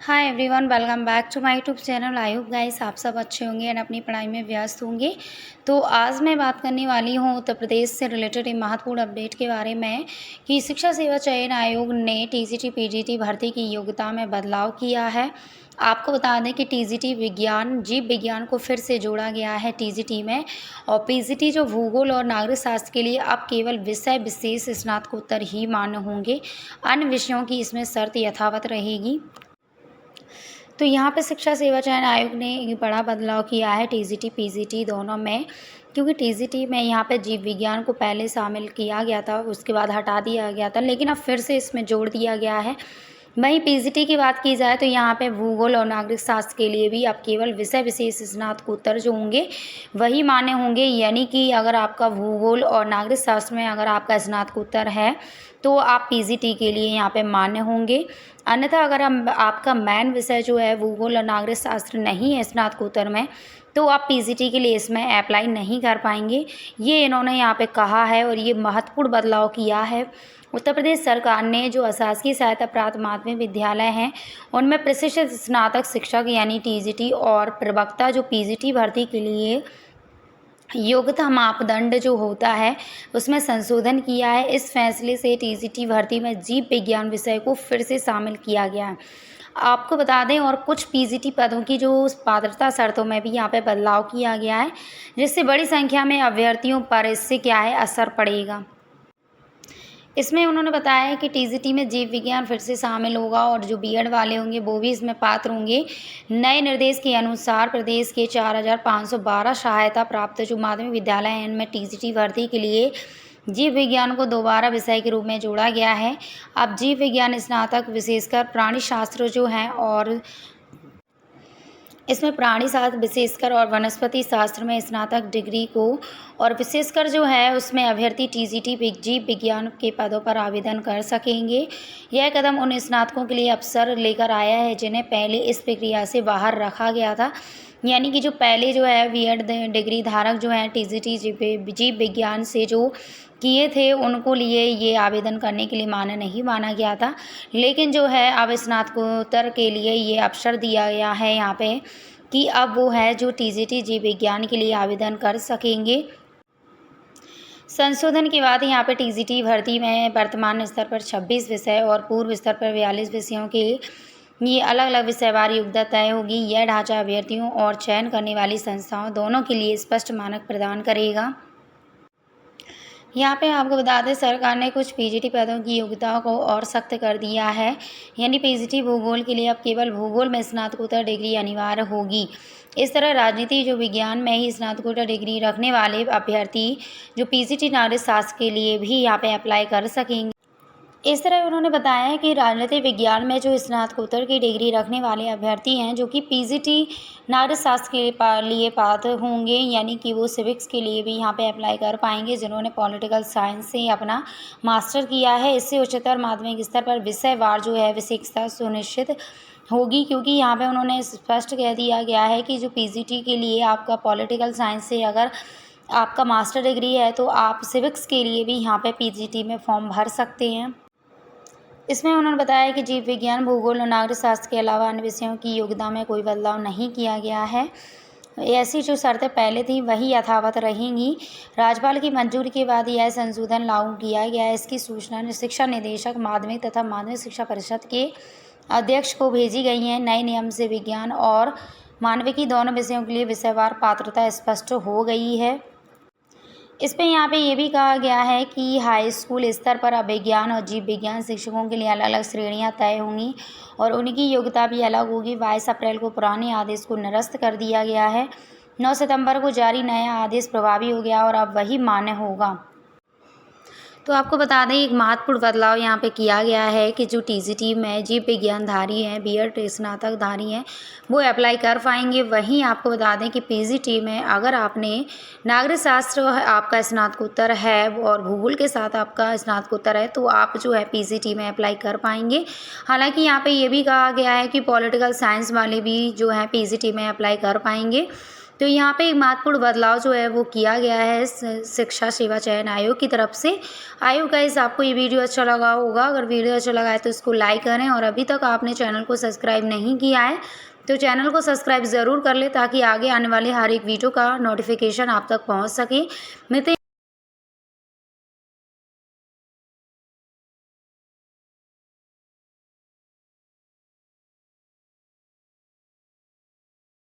Hi everyone, welcome back to my YouTube channel. I hope guys आप सब अच्छे होंगे एंड अपनी पढ़ाई में व्यस्त होंगे। तो आज मैं बात करने वाली हूँ उत्तर प्रदेश से रिलेटेड एक महत्वपूर्ण अपडेट के बारे में कि शिक्षा सेवा चयन आयोग ने टीजीटी पीजीटी भर्ती की योग्यता में बदलाव किया है। आपको बता दें कि टीजीटी विज्ञान जीव विज्ञान को फिर से जोड़ा गया है टीजीटी में, और पीजीटी जो भूगोल और नागरिक शास्त्र के लिए अब केवल विषय विशेष स्नातकोत्तर ही मान्य होंगे। अन्य विषयों की इसमें शर्त यथावत रहेगी। तो यहाँ पे शिक्षा सेवा चयन आयोग ने एक बड़ा बदलाव किया है टीजीटी पीजीटी दोनों में, क्योंकि टीजीटी में यहाँ पे जीव विज्ञान को पहले शामिल किया गया था, उसके बाद हटा दिया गया था, लेकिन अब फिर से इसमें जोड़ दिया गया है। वहीं पीजीटी की बात की जाए तो यहाँ पे भूगोल और नागरिक शास्त्र के लिए भी अब केवल विषय विशेष स्नातकोत्तर जो होंगे वही मान्य होंगे। यानी कि अगर आपका भूगोल और नागरिक शास्त्र में अगर आपका स्नातकोत्तर है तो आप पीजीटी के लिए यहाँ पे मान्य होंगे। अन्यथा अगर आपका मेन विषय जो है भूगोल और नागरिक शास्त्र नहीं है स्नातकोत्तर में, तो आप पीजीटी के लिए इसमें अप्लाई नहीं कर पाएंगे। ये इन्होंने यहाँ पे कहा है और ये महत्वपूर्ण बदलाव किया है। उत्तर प्रदेश सरकार ने जो अशासकीय सहायता प्राप्त माध्यमिक विद्यालय हैं उनमें प्रशिक्षित स्नातक शिक्षक यानी टीजीटी और प्रवक्ता जो पीजीटी भर्ती के लिए योग्यता मापदंड जो होता है उसमें संशोधन किया है। इस फैसले से टीजीटी भर्ती में जीव विज्ञान विषय को फिर से शामिल किया गया है। आपको बता दें और कुछ पीजीटी पदों की जो पात्रता शर्तों में भी यहाँ पे बदलाव किया गया है, जिससे बड़ी संख्या में अभ्यर्थियों पर इससे क्या है असर पड़ेगा। इसमें उन्होंने बताया है कि टीजीटी में जीव विज्ञान फिर से शामिल होगा और जो बीएड वाले होंगे वो भी इसमें पात्र होंगे। नए निर्देश के अनुसार प्रदेश के 4512 सहायता प्राप्त जो माध्यमिक विद्यालय हैं इनमें टीजीटी भर्ती के लिए जीव विज्ञान को दोबारा विषय के रूप में जोड़ा गया है। अब जीव विज्ञान स्नातक विशेषकर प्राणी शास्त्र जो हैं और इसमें प्राणी शास्त्र विशेषकर और वनस्पति शास्त्र में स्नातक डिग्री को और विशेषकर जो है उसमें अभ्यर्थी टीजीटी जीव विज्ञान के पदों पर आवेदन कर सकेंगे। यह कदम उन स्नातकों के लिए अवसर लेकर आया है जिन्हें पहले इस प्रक्रिया से बाहर रखा गया था। यानी कि जो पहले जो है बीएड डिग्री धारक जो हैं टीजीटी जीव विज्ञान से जो किए थे उनको लिए ये आवेदन करने के लिए मान्य नहीं माना गया था, लेकिन जो है अब स्नातकोत्तर के लिए ये अवसर दिया गया है यहाँ पे कि अब वो है जो टीजीटी जीव विज्ञान के लिए आवेदन कर सकेंगे। संशोधन के बाद यहाँ पे टीजीटी भर्ती में वर्तमान स्तर पर 26 विषय और पूर्व स्तर पर 42 विषयों के ये अलग अलग विषयवार योग्यता तय होगी। यह ढांचा अभ्यर्थियों और चयन करने वाली संस्थाओं दोनों के लिए स्पष्ट मानक प्रदान करेगा। यहाँ पे आपको बता दें सरकार ने कुछ पीजीटी पदों की योग्यताओं को और सख्त कर दिया है। यानी पीजीटी भूगोल के लिए अब केवल भूगोल में स्नातकोत्तर डिग्री अनिवार्य होगी। इस तरह राजनीति जो विज्ञान में ही स्नातकोत्तर डिग्री रखने वाले अभ्यर्थी जो पीजीटी नागरिक शास्त्र के लिए भी यहाँ पे अप्लाई कर सकेंगे। इस तरह उन्होंने बताया है कि राजनीतिक विज्ञान में जो स्नातकोत्तर की डिग्री रखने वाले अभ्यर्थी हैं जो कि पीजीटी नागरिक शास्त्र के लिए पात्र होंगे, यानी कि वो सिविक्स के लिए भी यहाँ पे अप्लाई कर पाएंगे जिन्होंने पॉलिटिकल साइंस से अपना मास्टर किया है। इससे उच्चतर माध्यमिक स्तर पर विषयवार जो है विशिष्टता सुनिश्चित होगी, क्योंकि यहाँ पे उन्होंने स्पष्ट कह दिया गया है कि जो पीजीटी के लिए आपका पॉलिटिकल साइंस से अगर आपका मास्टर डिग्री है तो आप सिविक्स के लिए भी यहाँ पे पीजीटी में फॉर्म भर सकते हैं। इसमें उन्होंने बताया कि जीव विज्ञान भूगोल और नागरिक शास्त्र के अलावा अन्य विषयों की योग्यता में कोई बदलाव नहीं किया गया है। ऐसी जो शर्तें पहले थी वही यथावत रहेंगी। राज्यपाल की मंजूरी के बाद यह संशोधन लागू किया गया है। इसकी सूचना शिक्षा निदेशक माध्यमिक तथा माध्यमिक शिक्षा परिषद के अध्यक्ष को भेजी गई है। नए नियम से विज्ञान और मानविकी दोनों विषयों के लिए विषयवार पात्रता स्पष्ट हो गई है। इस पे यहाँ पे ये भी कहा गया है कि हाई स्कूल स्तर पर अब विज्ञान और जीव विज्ञान शिक्षकों के लिए अलग अलग श्रेणियाँ तय होंगी और उनकी योग्यता भी अलग होगी। 22 अप्रैल को पुराने आदेश को निरस्त कर दिया गया है। 9 सितंबर को जारी नया आदेश प्रभावी हो गया और अब वही मान्य होगा। तो आपको बता दें एक महत्वपूर्ण बदलाव यहाँ पे किया गया है कि जो टीजीटी में जीव विज्ञानधारी हैं बीएड स्नातकधारी हैं वो अप्लाई कर पाएंगे। वहीं आपको बता दें कि पीजीटी में अगर आपने नागरिक शास्त्र आपका स्नातकोत्तर है और भूगोल के साथ आपका स्नातकोत्तर है तो आप जो है पीजीटी में अप्लाई कर पाएंगे। हालांकि यहाँ पे ये भी कहा गया है कि पॉलिटिकल साइंस वाले भी जो है पीजीटी में अप्लाई कर पाएंगे। तो यहाँ पे एक महत्वपूर्ण बदलाव जो है वो किया गया है शिक्षा सेवा चयन आयोग की तरफ से। आयोग गाइस आपको ये वीडियो अच्छा लगा होगा, अगर वीडियो अच्छा लगा है तो इसको लाइक करें और अभी तक आपने चैनल को सब्सक्राइब नहीं किया है तो चैनल को सब्सक्राइब ज़रूर कर ले ताकि आगे आने वाले हर एक वीडियो का नोटिफिकेशन आप तक पहुँच सके। मिलते